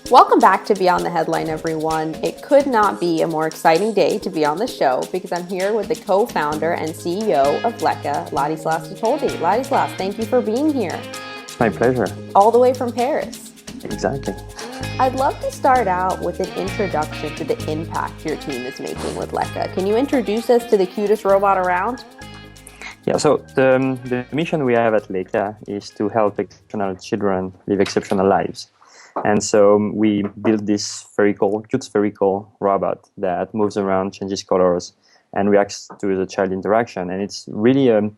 Welcome back to Beyond the Headline, everyone. It could not be a more exciting day to be on the show because I'm here with the co-founder and CEO of Leka, Ladislas de Toldi. Ladislas, thank you for being here. It's my pleasure. All the way from Paris. Exactly. I'd love to start out with an introduction to the impact your team is making with Leka. Can you introduce us to the cutest robot around? Yeah, so the mission we have at Leka is to help exceptional children live exceptional lives. And so we built this cute spherical robot that moves around, changes colors, and reacts to the child interaction. And it's really a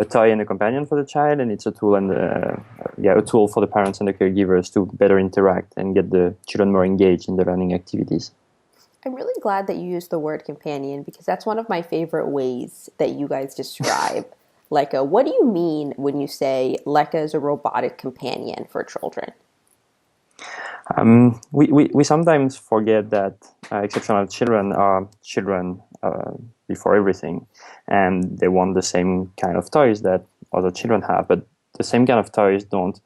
toy and a companion for the child, and it's a tool a tool for the parents and the caregivers to better interact and get the children more engaged in the learning activities. I'm really glad that you used the word companion because that's one of my favorite ways that you guys describe Leka. What do you mean when you say Leka is a robotic companion for children? We sometimes forget that exceptional children are children before everything, and they want the same kind of toys that other children have, but the same kind of toys don't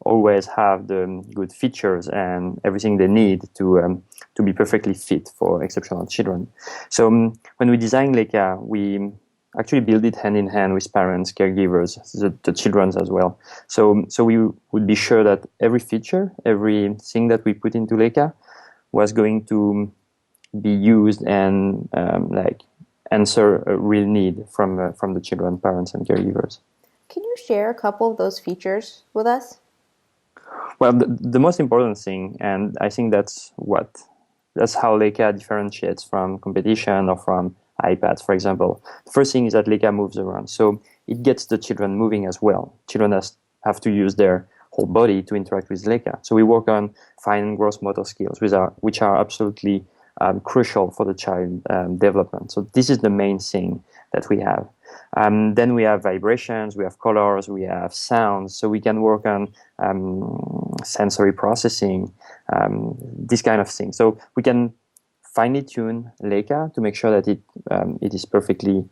always have the good features and everything they need to be perfectly fit for exceptional children. So when we designed Leka, we actually build it hand in hand with parents, caregivers, the children as well. So we would be sure that every feature, everything that we put into Leka was going to be used and answer a real need from the children, parents, and caregivers. Can you share a couple of those features with us? Well, the most important thing, and I think that's how Leka differentiates from competition or from iPads, for example. The first thing is that Leka moves around, so it gets the children moving as well. Children have to use their whole body to interact with Leka. So we work on fine and gross motor skills, which are absolutely crucial for the child development. So this is the main thing that we have. Then we have vibrations, we have colors, we have sounds, so we can work on sensory processing, this kind of thing. So we can finely tune Leka to make sure that it is perfectly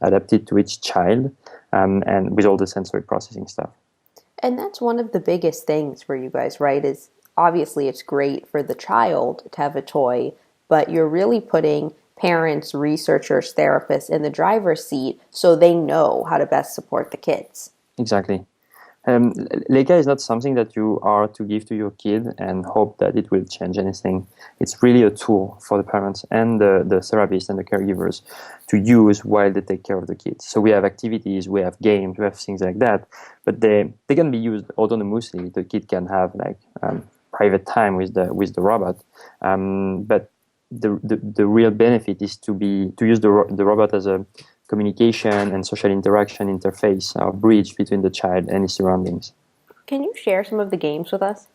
adapted to each child, and with all the sensory processing stuff. And that's one of the biggest things for you guys, right? Is obviously it's great for the child to have a toy, but you're really putting parents, researchers, therapists in the driver's seat so they know how to best support the kids. Exactly. Leka is not something that you are to give to your kid and hope that it will change anything. It's really a tool for the parents and the therapists and the caregivers to use while they take care of the kids. So we have activities, we have games, we have things like that, but they can be used autonomously. The kid can have private time with the robot, but the real benefit is to use the robot as a communication and social interaction interface, or bridge between the child and his surroundings. Can you share some of the games with us?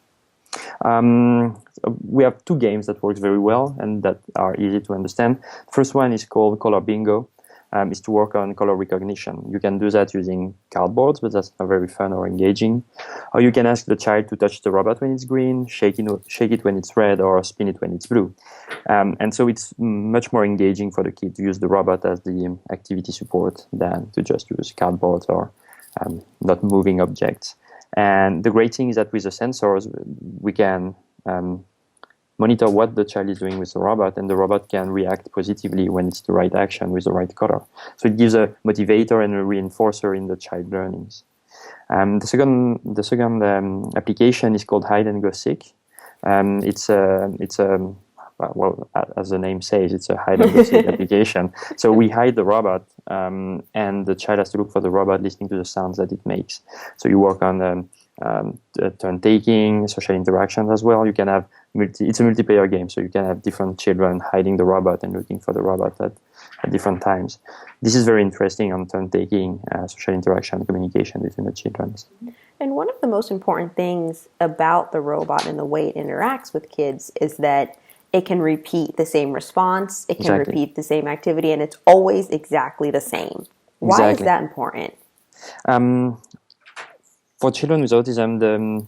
We have two games that work very well and that are easy to understand. The first one is called Color Bingo. It's to work on color recognition. You can do that using cardboards, but that's not very fun or engaging. Or you can ask the child to touch the robot when it's green, shake it when it's red, or spin it when it's blue. And so it's much more engaging for the kid to use the robot as the activity support than to just use cardboard or not moving objects. And the great thing is that with the sensors, we can monitor what the child is doing with the robot, and the robot can react positively when it's the right action with the right color. So it gives a motivator and a reinforcer in the child learnings. The second application is called Hide and Go Seek. It's a well, as the name says, it's a hide and go seek application. So we hide the robot, and the child has to look for the robot, listening to the sounds that it makes. So you work on turn taking, social interactions as well. You can have it's a multiplayer game, so you can have different children hiding the robot and looking for the robot at different times. This is very interesting on turn taking, social interaction, communication between the children. And one of the most important things about the robot and the way it interacts with kids is that it can repeat the same response, it can repeat the same activity, and it's always exactly the same. Why is that important? For children with autism, the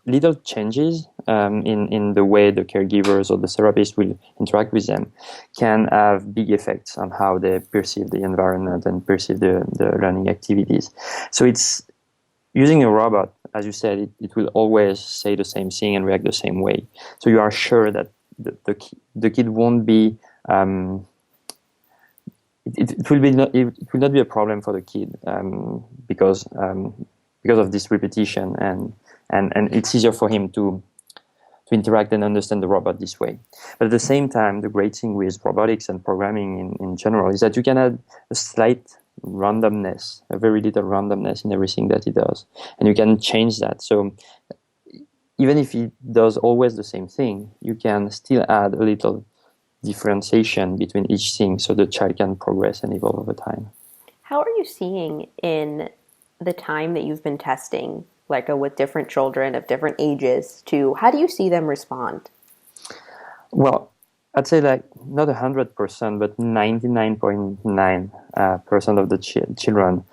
little changes in the way the caregivers or the therapist will interact with them can have big effects on how they perceive the environment and perceive the learning activities. So it's using a robot as you said, it will always say the same thing and react the same way. So you are sure that the kid won't be. It will be not. It will not be a problem for the kid because of this repetition, and it's easier for him to interact and understand the robot this way. But at the same time, the great thing with robotics and programming in general is that you can add a slight randomness, a very little randomness in everything that it does. And you can change that. So even if it does always the same thing, you can still add a little differentiation between each thing so the child can progress and evolve over time. How are you seeing in the time that you've been testing Leka with different children of different ages to how do you see them respond? Well, I'd say like not 100%, but 99.9% of the children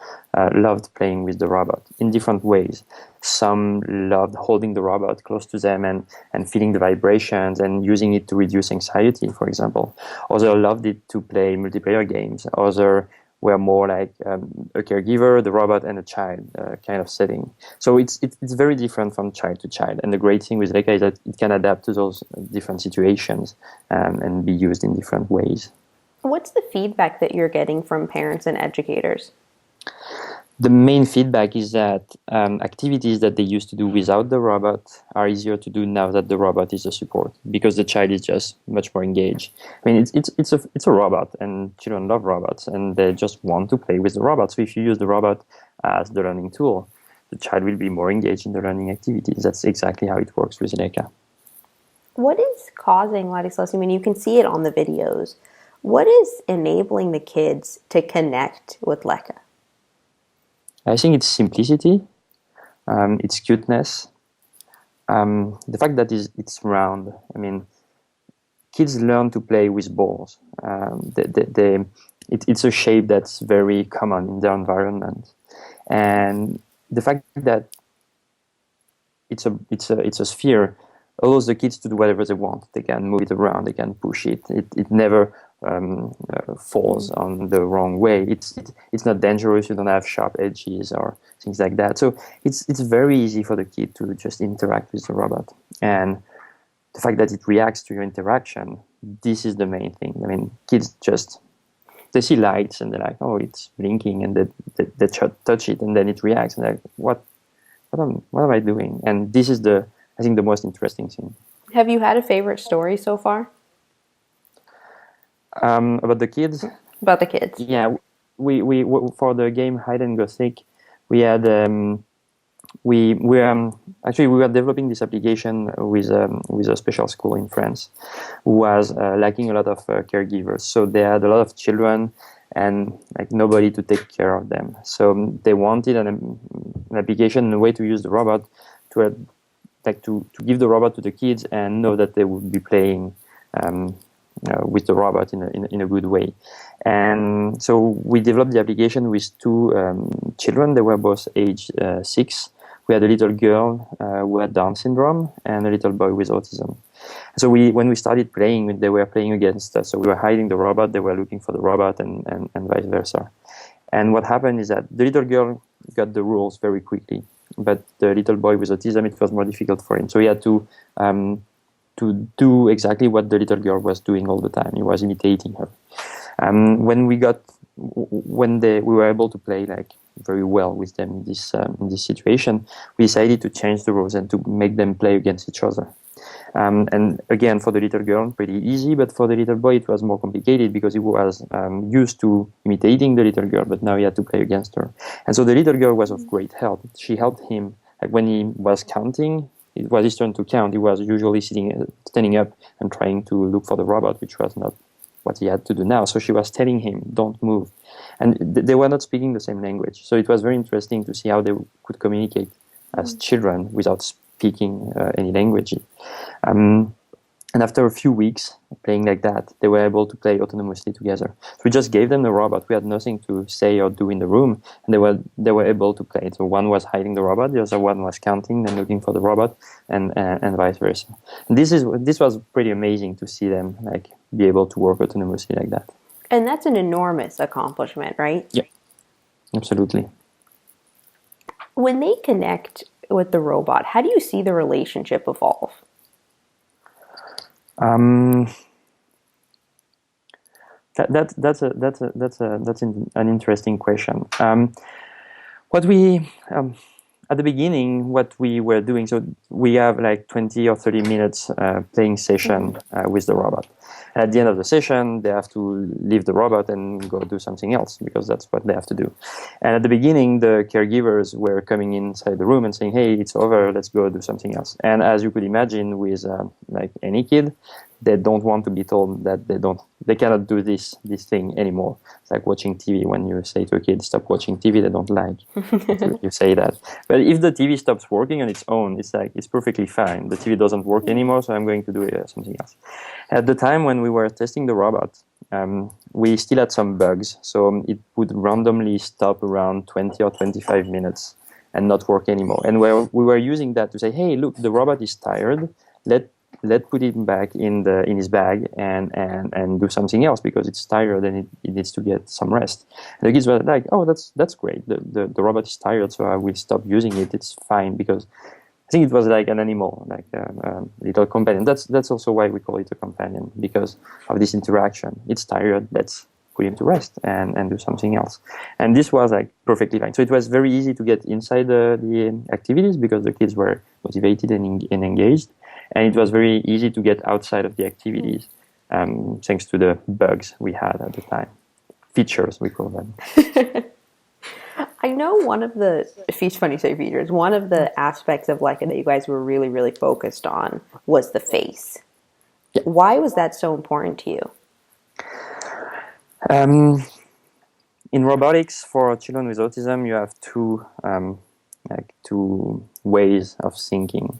loved playing with the robot in different ways. Some loved holding the robot close to them and feeling the vibrations and using it to reduce anxiety, for example. Others loved it to play multiplayer games. Others were more like a caregiver, the robot, and a child kind of setting. So it's very different from child to child. And the great thing with Leka is that it can adapt to those different situations and be used in different ways. What's the feedback that you're getting from parents and educators? The main feedback is that activities that they used to do without the robot are easier to do now that the robot is a support, because the child is just much more engaged. I mean, it's a robot, and children love robots, and they just want to play with the robot. So if you use the robot as the learning tool, the child will be more engaged in the learning activities. That's exactly how it works with Leka. What is causing, Ladislas? I mean, you can see it on the videos. What is enabling the kids to connect with Leka? I think it's simplicity, it's cuteness, the fact that it's round. I mean, kids learn to play with balls. It's a shape that's very common in their environment, and the fact that it's a sphere allows the kids to do whatever they want. They can move it around, they can push it. It never falls on the wrong way. It's not dangerous. You don't have sharp edges or things like that. So it's very easy for the kid to just interact with the robot. And the fact that it reacts to your interaction, this is the main thing. I mean, kids they see lights and they're like, oh, it's blinking, and they touch it and then it reacts, and they're like, what am I doing? And this is I think the most interesting thing. Have you had a favorite story so far? About the kids? About the kids. Yeah, we for the game Hide and Go Seek, we had we were developing this application with a special school in France who was lacking a lot of caregivers. So they had a lot of children and like nobody to take care of them. So they wanted an application, a way to use the robot to give the robot to the kids and know that they would be playing with the robot in a good way. And so we developed the application with two children. They were both age 6. We had a little girl who had Down syndrome and a little boy with autism. So when we started playing, they were playing against us. So we were hiding the robot, they were looking for the robot, and vice versa. And what happened is that the little girl got the rules very quickly, but the little boy with autism, it was more difficult for him. So he had to do exactly what the little girl was doing all the time. He was imitating her. When we were able to play like very well with them in this situation, we decided to change the rules and to make them play against each other. And again, for the little girl, pretty easy, but for the little boy, it was more complicated because he was used to imitating the little girl, but now he had to play against her. And so the little girl was of great help. She helped him. Like when he was counting, it was his turn to count. He was usually standing up and trying to look for the robot, which was not what he had to do now. So she was telling him, don't move. And they were not speaking the same language. So it was very interesting to see how they could communicate as children without speaking any language. And after a few weeks playing like that, they were able to play autonomously together. So we just gave them the robot. We had nothing to say or do in the room, and they were able to play. So one was hiding the robot, the other one was counting and looking for the robot, and vice versa. And this was pretty amazing to see them like be able to work autonomously like that. And that's an enormous accomplishment, right? Yeah, absolutely. When they connect with the robot, how do you see the relationship evolve? Um, an interesting question. What we at the beginning, what we were doing, so we have like 20 or 30 minutes playing session with the robot. And at the end of the session, they have to leave the robot and go do something else because that's what they have to do. And at the beginning, the caregivers were coming inside the room and saying, "Hey, it's over. Let's go do something else." And as you could imagine, with like any kid, they don't want to be told that they cannot do this thing anymore. It's like watching TV. When you say to a kid, "Stop watching TV," they don't like you say that. But if the TV stops working on its own, it's like it's perfectly fine. The TV doesn't work anymore, so I'm going to do something else. At the time when we were testing the robot, we still had some bugs, so it would randomly stop around 20 or 25 minutes and not work anymore. And we were using that to say, "Hey, look, the robot is tired. Let's put him back in his bag and do something else because it's tired and it needs to get some rest." And the kids were like, "Oh, that's great. The robot is tired, so I will stop using it. It's fine," because I think it was like an animal, like a little companion. That's also why we call it a companion, because of this interaction. It's tired. Let's put him to rest and do something else. And this was like perfectly fine. So it was very easy to get inside the activities because the kids were motivated and engaged. And it was very easy to get outside of the activities, thanks to the bugs we had at the time. Features, we call them. I know one of the, it's funny you say features, one of the aspects of Lekha that you guys were really, really focused on was the face. Yeah. Why was that so important to you? In robotics, for children with autism, you have two ways of thinking.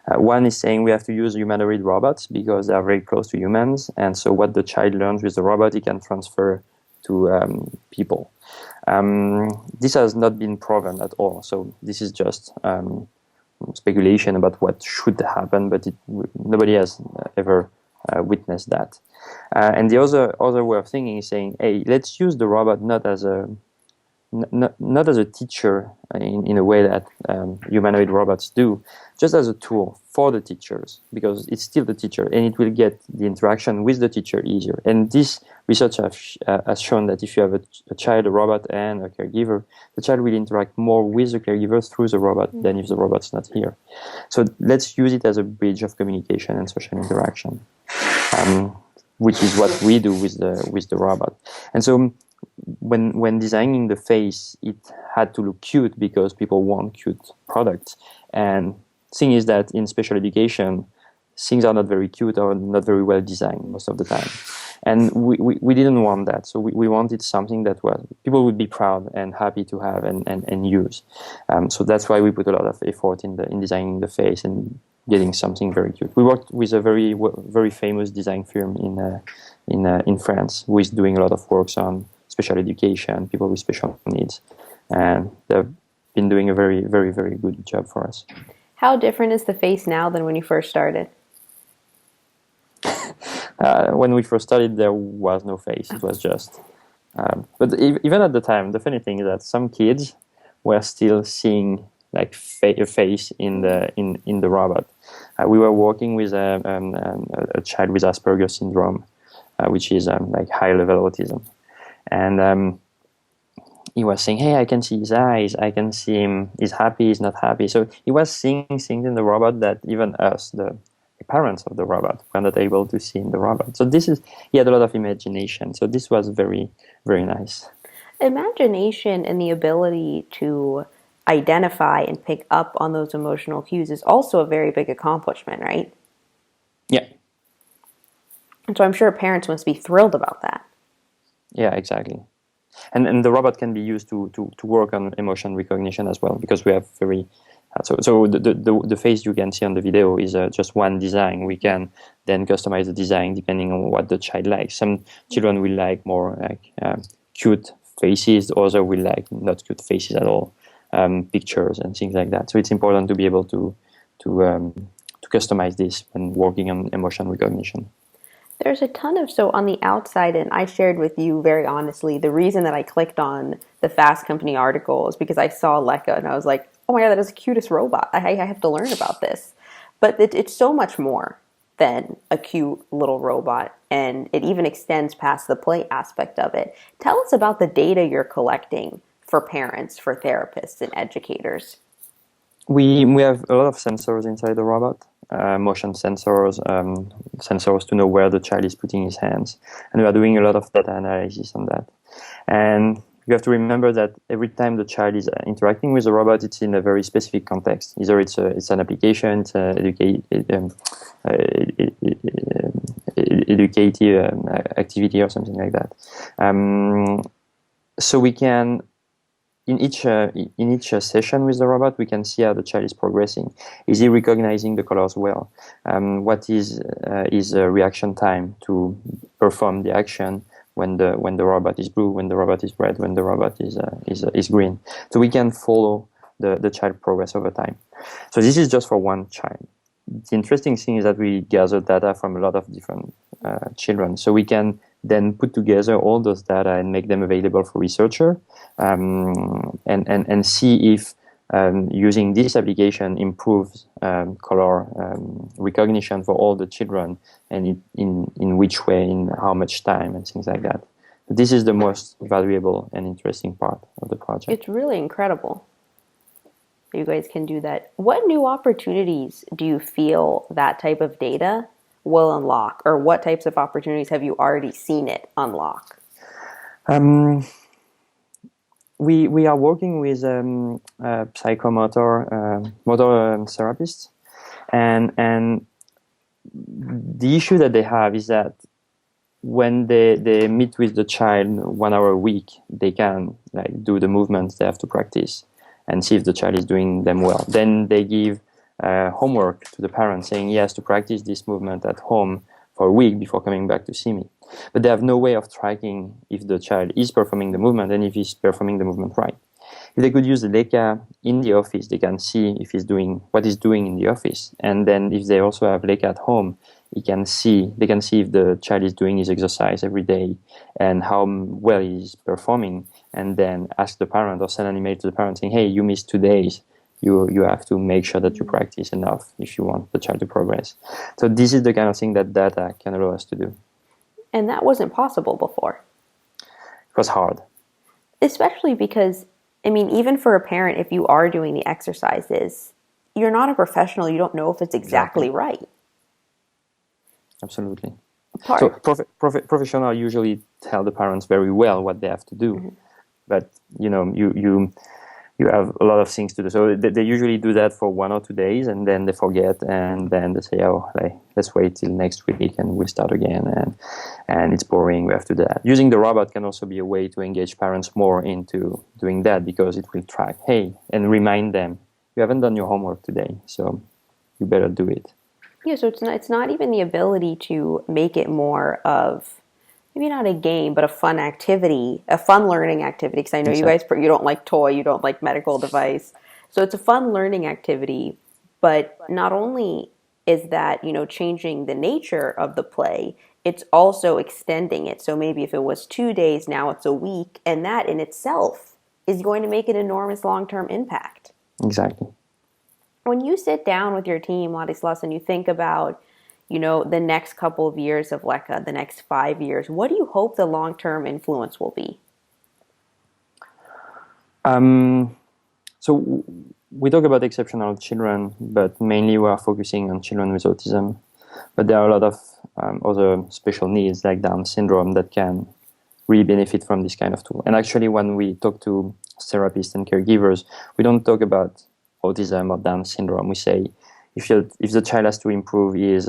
One is saying we have to use humanoid robots because they are very close to humans, and so what the child learns with the robot, it can transfer to people. This has not been proven at all, so this is just speculation about what should happen, but nobody has ever witnessed that. And the other way of thinking is saying, "Hey, let's use the robot not as a teacher in a way that humanoid robots do, just as a tool for the teachers, because it's still the teacher and it will get the interaction with the teacher easier." And this research has shown that if you have a child, a robot, and a caregiver, the child will interact more with the caregiver through the robot than if the robot's not here. So let's use it as a bridge of communication and social interaction, which is what we do with the robot. And so when designing the face, it had to look cute because people want cute products. And thing is that in special education, things are not very cute or not very well designed most of the time. And we didn't want that. So we wanted something that people would be proud and happy to have and use. So that's why we put a lot of effort in designing the face and getting something very cute. We worked with a very famous design firm in France who is doing a lot of works on special education, people with special needs, and they've been doing a very, very, very good job for us. How different is the face now than when you first started? When we first started, there was no face. It was just... but even at the time, the funny thing is that some kids were still seeing like a face in the robot. We were working with a child with Asperger's syndrome, which is like high-level autism. And he was saying, "Hey, I can see his eyes. I can see him. He's happy. He's not happy." So he was seeing things in the robot that even us, the parents of the robot, were not able to see in the robot. So he had a lot of imagination. So this was very, very nice. Imagination and the ability to identify and pick up on those emotional cues is also a very big accomplishment, right? Yeah. And so I'm sure parents must be thrilled about that. Yeah, exactly. And the robot can be used to work on emotion recognition as well, because we have very... So the face you can see on the video is just one design. We can then customize the design depending on what the child likes. Some children will like more like cute faces, others will like not cute faces at all, pictures and things like that. So it's important to be able to customize this when working on emotion recognition. There's a ton of, so on the outside, and I shared with you very honestly, the reason that I clicked on the Fast Company article is because I saw Leka and I was like, oh my God, that is the cutest robot. I have to learn about this. But it's so much more than a cute little robot, and it even extends past the play aspect of it. Tell us about the data you're collecting for parents, for therapists, and educators. We have a lot of sensors inside the robot, motion sensors, sensors to know where the child is putting his hands, and we are doing a lot of data analysis on that. And you have to remember that every time the child is interacting with the robot, it's in a very specific context. Either it's an application, it's an educative activity or something like that. So we can in each session with the robot, we can see how the child is progressing. Is he recognizing the colors well? What is his reaction time to perform the action when the robot is blue, when the robot is red, when the robot is green? So we can follow the child progress over time. So this is just for one child. The interesting thing is that we gather data from a lot of different children, so we can then put together all those data and make them available for researcher, and see if using this application improves color recognition for all the children, and in which way, in how much time, and things like that. This is the most valuable and interesting part of the project. It's really incredible that you guys can do that. What new opportunities do you feel that type of data will unlock, or what types of opportunities have you already seen it unlock? We are working with psychomotor motor therapists, and the issue that they have is that when they meet with the child 1 hour a week, they can do the movements they have to practice and see if the child is doing them well. Then they give homework to the parent saying he has to practice this movement at home for a week before coming back to see me. But they have no way of tracking if the child is performing the movement and if he's performing the movement right. If they could use the Leka in the office, they can see if he's doing what he's doing in the office. And then if they also have Leka at home, they can see if the child is doing his exercise every day and how well he's performing, and then ask the parent or send an email to the parent saying, hey, you missed 2 days. You have to make sure that you practice enough if you want the child to progress. So this is the kind of thing that data can allow us to do. And that wasn't possible before. It was hard. Especially because, I mean, even for a parent, if you are doing the exercises, you're not a professional. You don't know if it's exactly right. Absolutely. So professionals usually tell the parents very well what they have to do. Mm-hmm. But, you have a lot of things to do. So they usually do that for 1 or 2 days, and then they forget, and then they say, let's wait till next week and we'll start again. And it's boring, we have to do that. Using the robot can also be a way to engage parents more into doing that, because it will track, and remind them, you haven't done your homework today, so you better do it. Yeah, so it's not even the ability to make it more of, maybe not a game, but a fun activity, a fun learning activity. Because I know you guys, you don't like toy, you don't like medical device. So it's a fun learning activity. But not only is that, changing the nature of the play, it's also extending it. So maybe if it was 2 days, now it's a week. And that in itself is going to make an enormous long-term impact. Exactly. When you sit down with your team, Ladislas, and you think about the next couple of years of Lekha, the next 5 years, what do you hope the long-term influence will be? So we talk about exceptional children, but mainly we are focusing on children with autism. But there are a lot of other special needs like Down syndrome that can really benefit from this kind of tool. And actually, when we talk to therapists and caregivers, we don't talk about autism or Down syndrome. We say, if the child has to improve his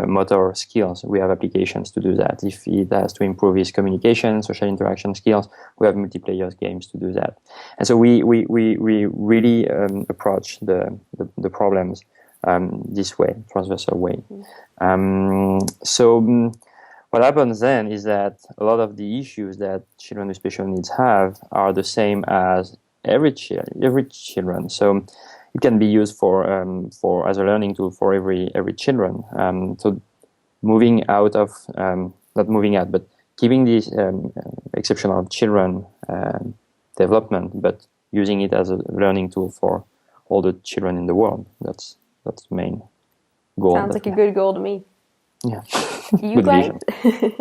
motor skills, we have applications to do that. If he has to improve his communication, social interaction skills, we have multiplayer games to do that. And so we really approach the problems this way, transversal way. So what happens then is that a lot of the issues that children with special needs have are the same as every children. So it can be used for as a learning tool for every children. So moving out of, not moving out, but keeping this exceptional children development, but using it as a learning tool for all the children in the world. That's the main goal. Sounds like a good goal to me. Yeah. You Good guys, vision.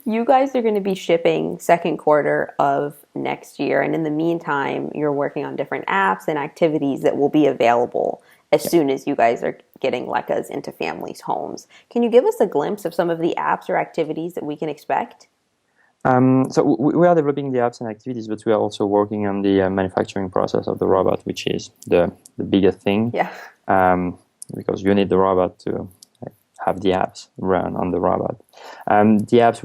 you guys are going to be shipping second quarter of next year, and in the meantime, you're working on different apps and activities that will be available as soon as you guys are getting Lekas into families' homes. Can you give us a glimpse of some of the apps or activities that we can expect? So we are developing the apps and activities, but we are also working on the manufacturing process of the robot, which is the biggest thing. Yeah. Because you need the robot to have the apps run on the robot. The apps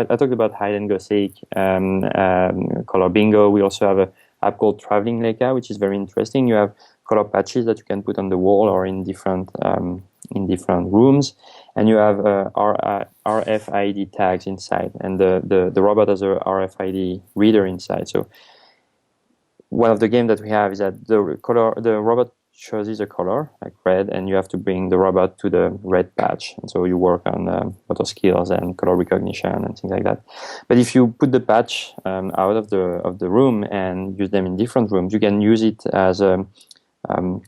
I talked about hide and go seek, color bingo. We also have an app called Traveling Leka, which is very interesting. You have color patches that you can put on the wall or in different rooms, and you have RFID tags inside, and the robot has a RFID reader inside. So one of the games that we have is that the robot chooses a color like red, and you have to bring the robot to the red patch, and so you work on motor skills and color recognition and things like that. But if you put the patch out of the room and use them in different rooms, you can use it as a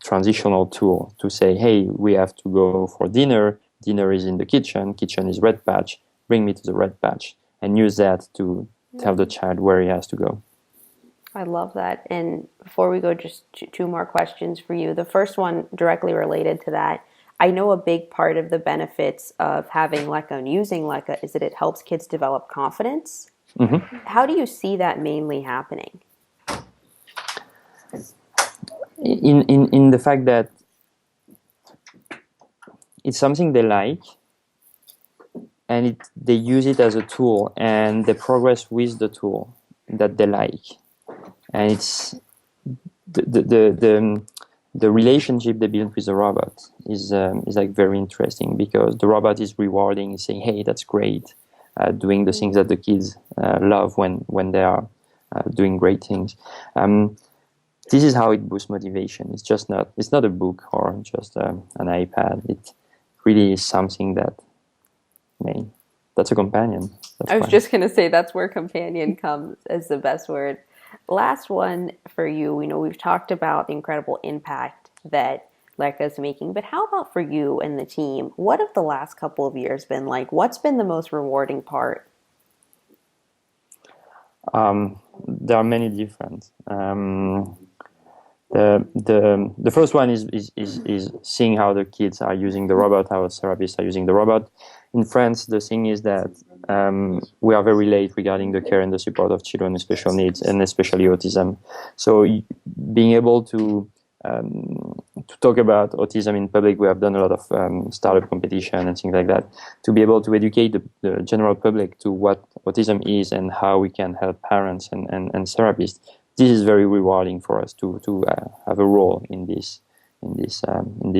transitional tool to say, hey, we have to go for dinner. Dinner is in the kitchen is red patch, bring me to the red patch, and use that to tell the child where he has to go. I love that. And before we go, just two more questions for you. The first one directly related to that. I know a big part of the benefits of having Lekha and using Lekha is that it helps kids develop confidence. Mm-hmm. How do you see that mainly happening? In the fact that it's something they like, and they use it as a tool, and they progress with the tool that they like. And it's the relationship they build with the robot is like very interesting, because the robot is rewarding, saying, "Hey, that's great," doing the things that the kids love when they are doing great things. This is how it boosts motivation. It's not a book or just an iPad. It really is something that, that's a companion. I was just going to say that's where companion comes as the best word. Last one for you. We've talked about the incredible impact that Lekha is making, but how about for you and the team? What have the last couple of years been like? What's been the most rewarding part? There are many different. The first one is seeing how the kids are using the robot, how therapists are using the robot. In France, the thing is that we are very late regarding the care and the support of children with special needs, and especially autism. So being able to talk about autism in public, we have done a lot of startup competition and things like that, to be able to educate the general public to what autism is and how we can help parents and therapists. This is very rewarding for us to have a role in these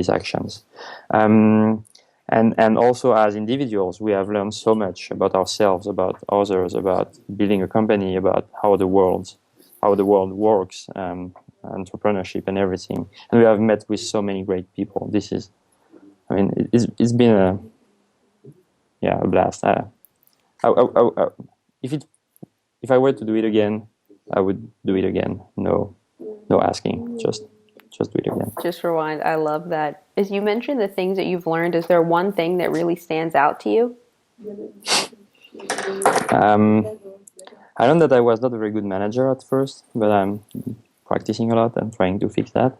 actions. And also as individuals, we have learned so much about ourselves, about others, about building a company, about how the world works, entrepreneurship and everything. And we have met with so many great people. It's been a blast. If I were to do it again, I would do it again. No asking. Just do it again. Just rewind. I love that. As you mentioned the things that you've learned, is there one thing that really stands out to you? I learned that I was not a very good manager at first, but I'm practicing a lot and trying to fix that.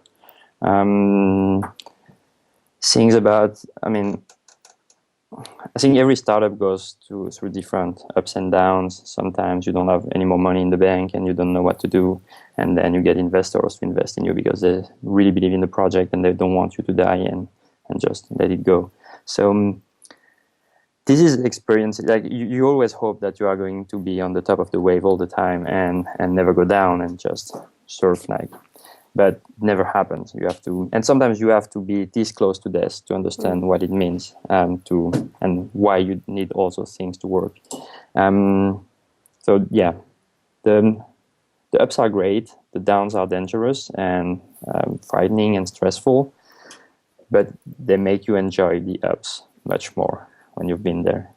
Things about, I think every startup goes through different ups and downs. Sometimes you don't have any more money in the bank and you don't know what to do, and then you get investors to invest in you because they really believe in the project and they don't want you to die and just let it go. So this is experience. Like you always hope that you are going to be on the top of the wave all the time and never go down and just surf but never happens. You have to, and sometimes you have to be this close to death to understand what it means and why you need all those things to work. So yeah, the ups are great, the downs are dangerous and frightening and stressful, but they make you enjoy the ups much more when you've been there.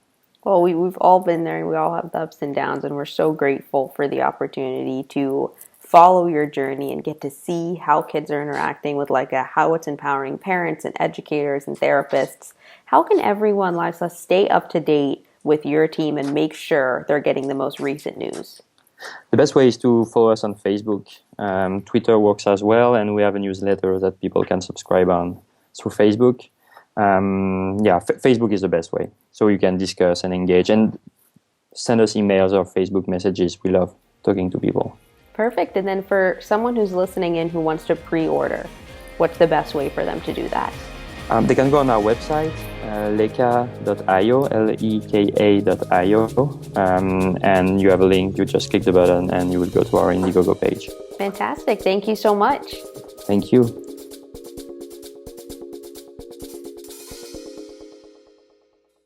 Well, we've all been there and we all have the ups and downs, and we're so grateful for the opportunity to follow your journey and get to see how kids are interacting with Leka, how it's empowering parents and educators and therapists. How can everyone, Ladislas, stay up to date with your team and make sure they're getting the most recent news? The best way is to follow us on Facebook. Twitter works as well, and we have a newsletter that people can subscribe on through Facebook. Facebook is the best way. So you can discuss and engage and send us emails or Facebook messages. We love talking to people. Perfect. And then for someone who's listening in who wants to pre-order, what's the best way for them to do that? They can go on our website, leka.io, leka.io, and you have a link. You just click the button and you will go to our Indiegogo page. Fantastic. Thank you so much. Thank you.